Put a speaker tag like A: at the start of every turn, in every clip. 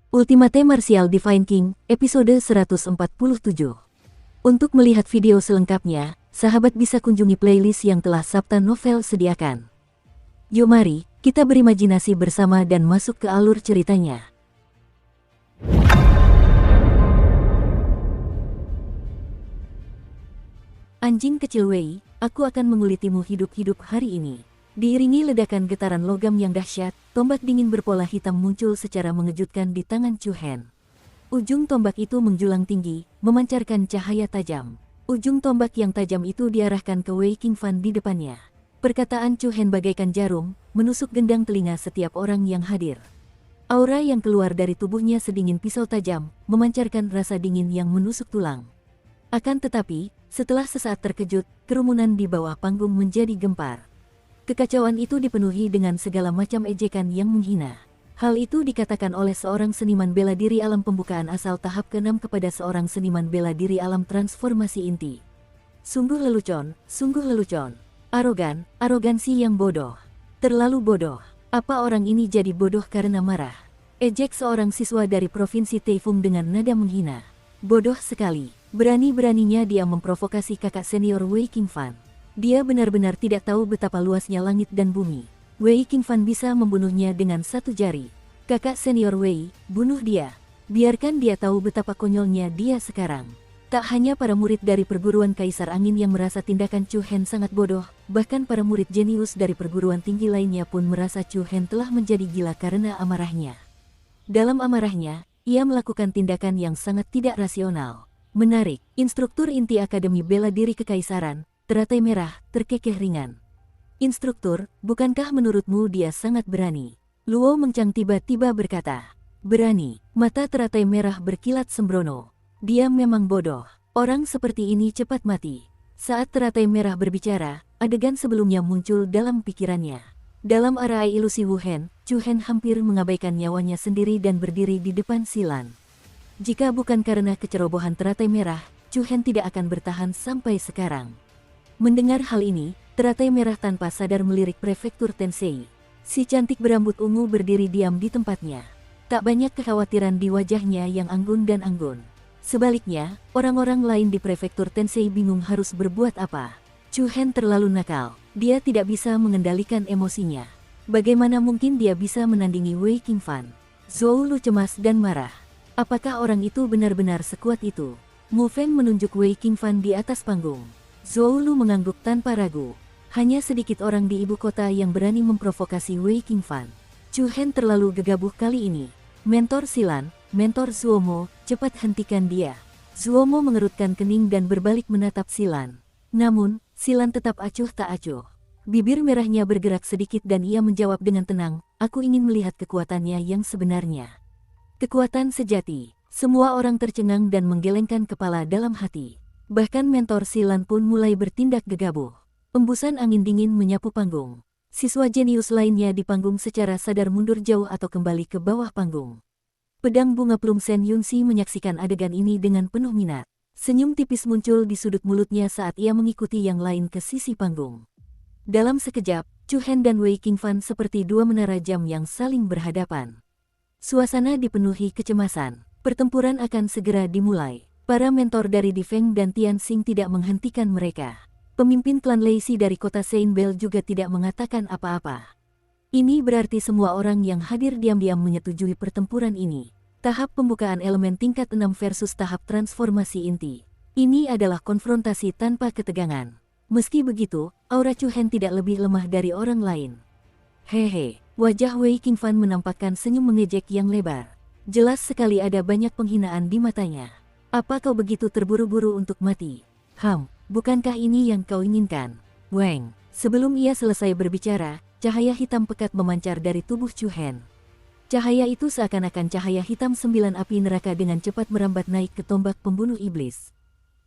A: Ultimate Martial Divine King, episode 147. Untuk melihat video selengkapnya, sahabat bisa kunjungi playlist yang telah Sabta Novel sediakan. Yuk mari, kita berimajinasi bersama dan masuk ke alur ceritanya. Anjing kecil Wei, aku akan mengulitimu hidup-hidup hari ini. Diiringi ledakan getaran logam yang dahsyat, tombak dingin berpola hitam muncul secara mengejutkan di tangan Chu Hen. Ujung tombak itu menjulang tinggi, memancarkan cahaya tajam. Ujung tombak yang tajam itu diarahkan ke Wei Qingfan di depannya. Perkataan Chu Hen bagaikan jarum, menusuk gendang telinga setiap orang yang hadir. Aura yang keluar dari tubuhnya sedingin pisau tajam, memancarkan rasa dingin yang menusuk tulang. Akan tetapi, setelah sesaat terkejut, kerumunan di bawah panggung menjadi gempar. Kekacauan itu dipenuhi dengan segala macam ejekan yang menghina. Hal itu dikatakan oleh seorang seniman bela diri alam pembukaan asal tahap ke-6 kepada seorang seniman bela diri alam transformasi inti. Sungguh lelucon, arogan, arogansi yang bodoh. Terlalu bodoh. Apa orang ini jadi bodoh karena marah? Ejek seorang siswa dari provinsi Taifeng dengan nada menghina. Bodoh sekali. Berani-beraninya dia memprovokasi kakak senior Wei Qingfan. Dia benar-benar tidak tahu betapa luasnya langit dan bumi. Wei Qingfan bisa membunuhnya dengan satu jari. Kakak senior Wei, bunuh dia. Biarkan dia tahu betapa konyolnya dia sekarang. Tak hanya para murid dari perguruan Kaisar Angin yang merasa tindakan Chu Hen sangat bodoh, bahkan para murid jenius dari perguruan tinggi lainnya pun merasa Chu Hen telah menjadi gila karena amarahnya. Dalam amarahnya, ia melakukan tindakan yang sangat tidak rasional. Menarik, instruktur inti Akademi Bela Diri Kekaisaran, teratai merah, terkekeh ringan. Instruktur, bukankah menurutmu dia sangat berani? Luo Mengcang tiba-tiba berkata. Berani, mata teratai merah berkilat sembrono. Dia memang bodoh. Orang seperti ini cepat mati. Saat teratai merah berbicara, adegan sebelumnya muncul dalam pikirannya. Dalam arai ilusi Wu Hen, Chu Hen hampir mengabaikan nyawanya sendiri dan berdiri di depan Silan. Jika bukan karena kecerobohan teratai merah, Chu Hen tidak akan bertahan sampai sekarang. Mendengar hal ini, teratai merah tanpa sadar melirik prefektur Tensei. Si cantik berambut ungu berdiri diam di tempatnya. Tak banyak kekhawatiran di wajahnya yang anggun dan anggun. Sebaliknya, orang-orang lain di prefektur Tensei bingung harus berbuat apa. Chu Hen terlalu nakal, dia tidak bisa mengendalikan emosinya. Bagaimana mungkin dia bisa menandingi Wei Qingfan? Zhou Lu cemas dan marah. Apakah orang itu benar-benar sekuat itu? Mu Feng menunjuk Wei Qingfan di atas panggung. Zhou Lu mengangguk tanpa ragu. Hanya sedikit orang di ibu kota yang berani memprovokasi Wei Qingfan. Chu Hen terlalu gegabah kali ini. Mentor Silan, mentor Zuomo, cepat hentikan dia. Zuomo mengerutkan kening dan berbalik menatap Silan. Namun, Silan tetap acuh tak acuh. Bibir merahnya bergerak sedikit dan ia menjawab dengan tenang, aku ingin melihat kekuatannya yang sebenarnya. Kekuatan sejati. Semua orang tercengang dan menggelengkan kepala dalam hati. Bahkan mentor Silan pun mulai bertindak gegabah. Embusan angin dingin menyapu panggung. Siswa jenius lainnya di panggung secara sadar mundur jauh atau kembali ke bawah panggung. Pedang bunga plum Sen Yunxi menyaksikan adegan ini dengan penuh minat. Senyum tipis muncul di sudut mulutnya saat ia mengikuti yang lain ke sisi panggung. Dalam sekejap, Chu Hen dan Wei Qingfan seperti dua menara jam yang saling berhadapan. Suasana dipenuhi kecemasan. Pertempuran akan segera dimulai. Para mentor dari Di Feng dan Tian Xing tidak menghentikan mereka. Pemimpin klan Leixi dari kota Saint Bell juga tidak mengatakan apa-apa. Ini berarti semua orang yang hadir diam-diam menyetujui pertempuran ini. Tahap pembukaan elemen tingkat 6 versus tahap transformasi inti. Ini adalah konfrontasi tanpa ketegangan. Meski begitu, aura Chu Hen tidak lebih lemah dari orang lain. Hehe, wajah Wei Qingfan menampakkan senyum mengejek yang lebar. Jelas sekali ada banyak penghinaan di matanya. Apa kau begitu terburu-buru untuk mati? Bukankah ini yang kau inginkan? Weng. Sebelum ia selesai berbicara, cahaya hitam pekat memancar dari tubuh Chu Hen. Cahaya itu seakan-akan cahaya hitam 9 api neraka dengan cepat merambat naik ke tombak pembunuh iblis.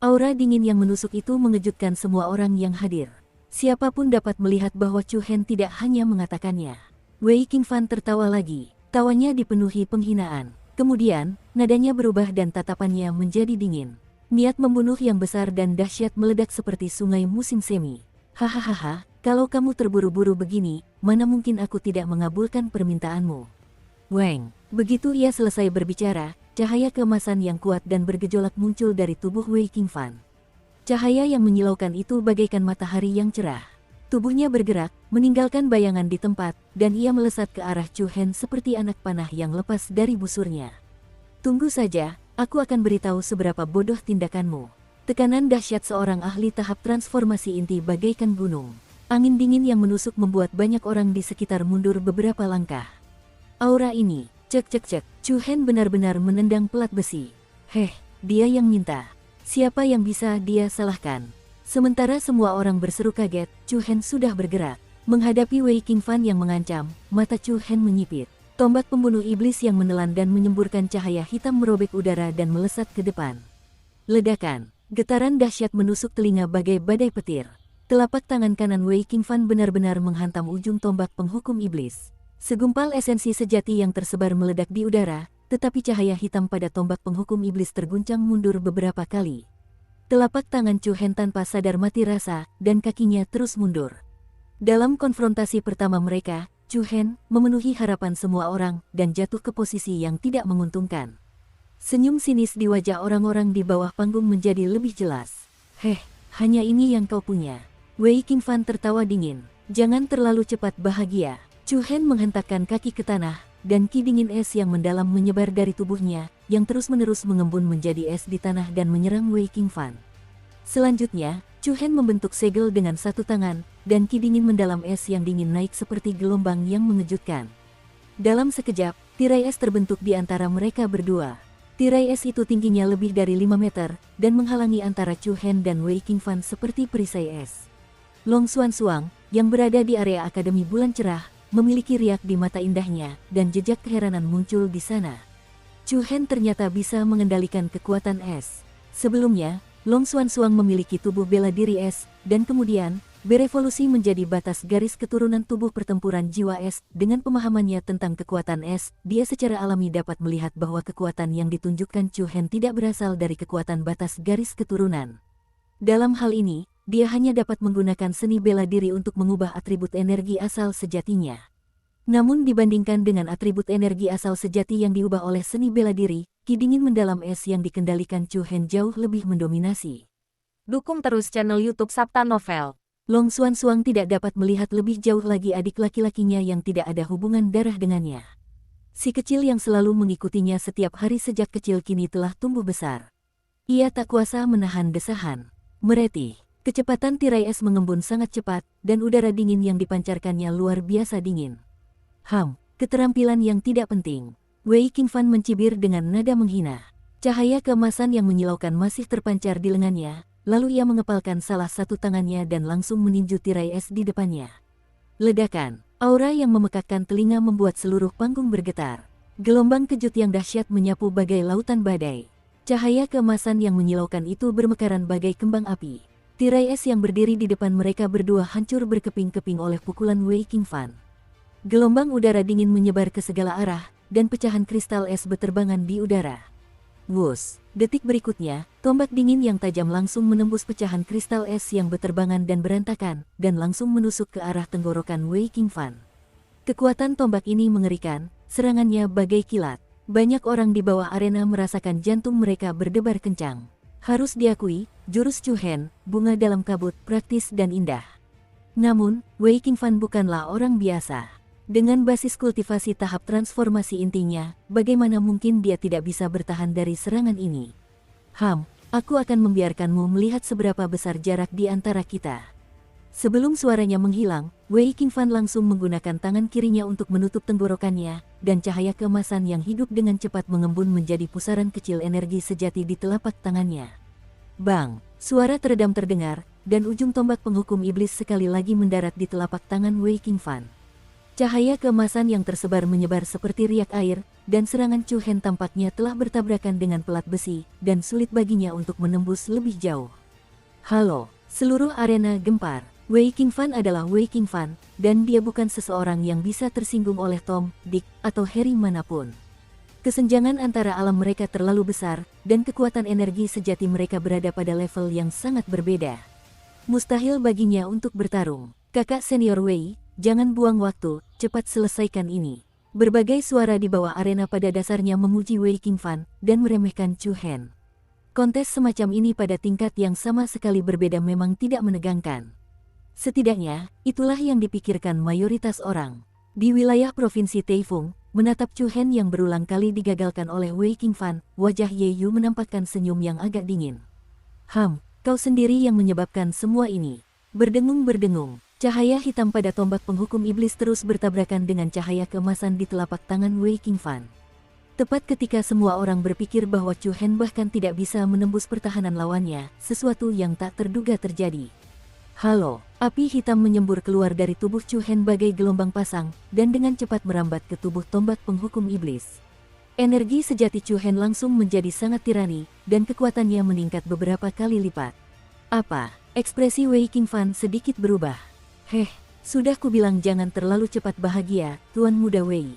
A: Aura dingin yang menusuk itu mengejutkan semua orang yang hadir. Siapapun dapat melihat bahwa Chu Hen tidak hanya mengatakannya. Wei Qingfan tertawa lagi. Tawanya dipenuhi penghinaan. Kemudian, nadanya berubah dan tatapannya menjadi dingin. Niat membunuh yang besar dan dahsyat meledak seperti sungai musim semi. Hahaha, kalau kamu terburu-buru begini, mana mungkin aku tidak mengabulkan permintaanmu. Weng, Begitu ia selesai berbicara, cahaya keemasan yang kuat dan bergejolak muncul dari tubuh Wei Qingfan. Cahaya yang menyilaukan itu bagaikan matahari yang cerah. Tubuhnya bergerak, meninggalkan bayangan di tempat, dan ia melesat ke arah Chu Hen seperti anak panah yang lepas dari busurnya. Tunggu saja, aku akan beritahu seberapa bodoh tindakanmu. Tekanan dahsyat seorang ahli tahap transformasi inti bagaikan gunung. Angin dingin yang menusuk membuat banyak orang di sekitar mundur beberapa langkah. Aura ini, cek. Chu Hen benar-benar menendang pelat besi. Dia yang minta. Siapa yang bisa dia salahkan? Sementara semua orang berseru kaget, Chu Hen sudah bergerak. Menghadapi Wei Qingfan yang mengancam, mata Chu Hen menyipit. Tombak pembunuh iblis yang menelan dan menyemburkan cahaya hitam merobek udara dan melesat ke depan. Ledakan, getaran dahsyat menusuk telinga bagai badai petir. Telapak tangan kanan Wei Qingfan benar-benar menghantam ujung tombak penghukum iblis. Segumpal esensi sejati yang tersebar meledak di udara, tetapi cahaya hitam pada tombak penghukum iblis terguncang mundur beberapa kali. Telapak tangan Chu Hen tanpa sadar mati rasa, dan kakinya terus mundur. Dalam konfrontasi pertama mereka, Chu Hen memenuhi harapan semua orang dan jatuh ke posisi yang tidak menguntungkan. Senyum sinis di wajah orang-orang di bawah panggung menjadi lebih jelas. Hanya ini yang kau punya. Wei Qingfan tertawa dingin. Jangan terlalu cepat bahagia. Chu Hen menghentakkan kaki ke tanah, dan ki dingin es yang mendalam menyebar dari tubuhnya, yang terus-menerus mengembun menjadi es di tanah dan menyerang Wei Qingfan. Selanjutnya, Chu Hen membentuk segel dengan satu tangan, dan ki dingin mendalam es yang dingin naik seperti gelombang yang mengejutkan. Dalam sekejap, tirai es terbentuk di antara mereka berdua. Tirai es itu tingginya lebih dari 5 meter, dan menghalangi antara Chu Hen dan Wei Qingfan seperti perisai es. Long Xuanzang, yang berada di area Akademi Bulan Cerah, memiliki riak di mata indahnya, dan jejak keheranan muncul di sana. Chu Hen ternyata bisa mengendalikan kekuatan es. Sebelumnya, Long Xuanzang memiliki tubuh bela diri es, dan kemudian, berevolusi menjadi batas garis keturunan tubuh pertempuran jiwa es. Dengan pemahamannya tentang kekuatan es, dia secara alami dapat melihat bahwa kekuatan yang ditunjukkan Chu Hen tidak berasal dari kekuatan batas garis keturunan. Dalam hal ini, dia hanya dapat menggunakan seni bela diri untuk mengubah atribut energi asal sejatinya. Namun dibandingkan dengan atribut energi asal sejati yang diubah oleh seni bela diri, ki dingin mendalam es yang dikendalikan Chu Hen jauh lebih mendominasi.
B: Dukung terus channel YouTube Sabta Novel.
A: Long Xuanzang tidak dapat melihat lebih jauh lagi adik laki-lakinya yang tidak ada hubungan darah dengannya. Si kecil yang selalu mengikutinya setiap hari sejak kecil kini telah tumbuh besar. Ia tak kuasa menahan desahan. Meretih. Kecepatan tirai es mengembun sangat cepat, dan udara dingin yang dipancarkannya luar biasa dingin. Keterampilan yang tidak penting. Wei Qingfan mencibir dengan nada menghina. Cahaya keemasan yang menyilaukan masih terpancar di lengannya, lalu ia mengepalkan salah satu tangannya dan langsung meninju tirai es di depannya. Ledakan, aura yang memekakkan telinga membuat seluruh panggung bergetar. Gelombang kejut yang dahsyat menyapu bagai lautan badai. Cahaya keemasan yang menyilaukan itu bermekaran bagai kembang api. Tirai es yang berdiri di depan mereka berdua hancur berkeping-keping oleh pukulan Wei Qingfan. Gelombang udara dingin menyebar ke segala arah, dan pecahan kristal es beterbangan di udara. Wus! Detik berikutnya, tombak dingin yang tajam langsung menembus pecahan kristal es yang beterbangan dan berantakan, dan langsung menusuk ke arah tenggorokan Wei Qingfan. Kekuatan tombak ini mengerikan, serangannya bagai kilat. Banyak orang di bawah arena merasakan jantung mereka berdebar kencang. Harus diakui, jurus Chu Hen, bunga dalam kabut, praktis dan indah. Namun, Wei Qingfan bukanlah orang biasa. Dengan basis kultivasi tahap transformasi intinya, bagaimana mungkin dia tidak bisa bertahan dari serangan ini? Aku akan membiarkanmu melihat seberapa besar jarak di antara kita. Sebelum suaranya menghilang, Wei Qingfan langsung menggunakan tangan kirinya untuk menutup tenggorokannya, dan cahaya keemasan yang hidup dengan cepat mengembun menjadi pusaran kecil energi sejati di telapak tangannya. Bang! Suara teredam terdengar, dan ujung tombak penghukum iblis sekali lagi mendarat di telapak tangan Wei Qingfan. Cahaya keemasan yang tersebar menyebar seperti riak air, dan serangan Chu Hen tampaknya telah bertabrakan dengan pelat besi, dan sulit baginya untuk menembus lebih jauh. Halo! Seluruh arena gempar. Wei Qingfan adalah Wei Qingfan, dan dia bukan seseorang yang bisa tersinggung oleh Tom, Dick, atau Harry manapun. Kesenjangan antara alam mereka terlalu besar, dan kekuatan energi sejati mereka berada pada level yang sangat berbeda. Mustahil baginya untuk bertarung. Kakak senior Wei, jangan buang waktu, cepat selesaikan ini. Berbagai suara di bawah arena pada dasarnya memuji Wei Qingfan dan meremehkan Chu Hen. Kontes semacam ini pada tingkat yang sama sekali berbeda memang tidak menegangkan. Setidaknya, itulah yang dipikirkan mayoritas orang. Di wilayah Provinsi Taifung, menatap Chu Hen yang berulang kali digagalkan oleh Wei Qingfan, wajah Ye Yu menampakkan senyum yang agak dingin. Kau sendiri yang menyebabkan semua ini. Berdengung-berdengung. Cahaya hitam pada tombak penghukum iblis terus bertabrakan dengan cahaya keemasan di telapak tangan Wei Qingfan. Tepat ketika semua orang berpikir bahwa Chu Hen bahkan tidak bisa menembus pertahanan lawannya, sesuatu yang tak terduga terjadi. Halo, api hitam menyembur keluar dari tubuh Chu Hen bagai gelombang pasang, dan dengan cepat merambat ke tubuh tombak penghukum iblis. Energi sejati Chu Hen langsung menjadi sangat tirani, dan kekuatannya meningkat beberapa kali lipat. Apa? Ekspresi Wei Qingfan sedikit berubah. Sudah kubilang jangan terlalu cepat bahagia, Tuan Muda Wei.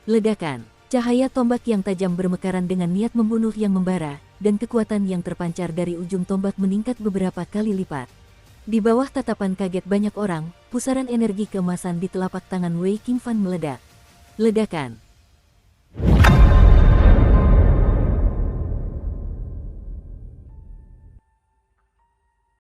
A: Ledakan, cahaya tombak yang tajam bermekaran dengan niat membunuh yang membara, dan kekuatan yang terpancar dari ujung tombak meningkat beberapa kali lipat. Di bawah tatapan kaget banyak orang, pusaran energi keemasan di telapak tangan Wei Qingfan meledak. Ledakan,